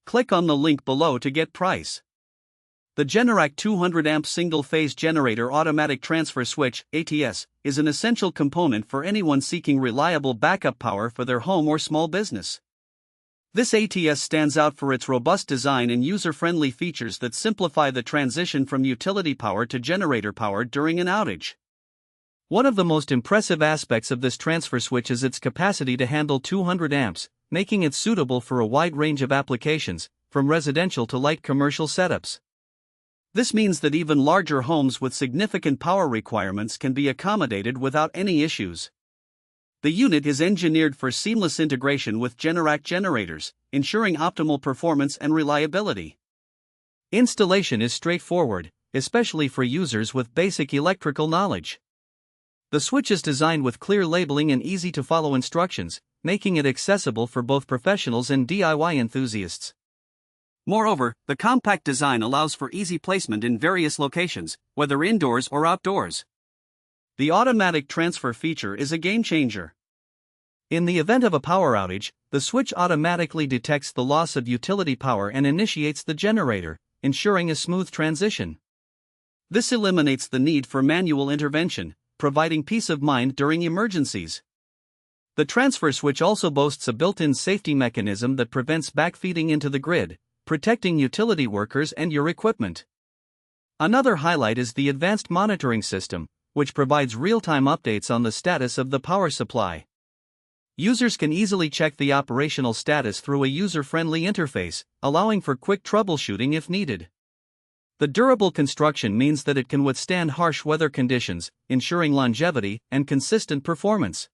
Click on the link below to get price. The Generac 200 amp single-phase generator automatic transfer switch (ATS) is an essential component for anyone seeking reliable backup power for their home or small business. This ATS stands out for its robust design and user-friendly features that simplify the transition from utility power to generator power during an outage. One of the most impressive aspects of this transfer switch is its capacity to handle 200 amps, making it suitable for a wide range of applications, from residential to light commercial setups. This means that even larger homes with significant power requirements can be accommodated without any issues. The unit is engineered for seamless integration with Generac generators, ensuring optimal performance and reliability. Installation is straightforward, especially for users with basic electrical knowledge. The switch is designed with clear labeling and easy-to-follow instructions, making it accessible for both professionals and DIY enthusiasts. Moreover, the compact design allows for easy placement in various locations, whether indoors or outdoors. The automatic transfer feature is a game-changer. In the event of a power outage, the switch automatically detects the loss of utility power and initiates the generator, ensuring a smooth transition. This eliminates the need for manual intervention, providing peace of mind during emergencies. The transfer switch also boasts a built-in safety mechanism that prevents backfeeding into the grid, protecting utility workers and your equipment. Another highlight is the advanced monitoring system, which provides real-time updates on the status of the power supply. Users can easily check the operational status through a user-friendly interface, allowing for quick troubleshooting if needed. The durable construction means that it can withstand harsh weather conditions, ensuring longevity and consistent performance.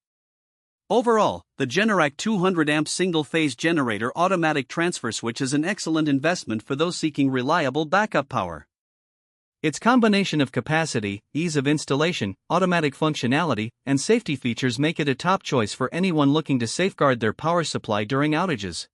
Overall, the Generac 200 amp single-phase generator automatic transfer switch is an excellent investment for those seeking reliable backup power. Its combination of capacity, ease of installation, automatic functionality, and safety features make it a top choice for anyone looking to safeguard their power supply during outages.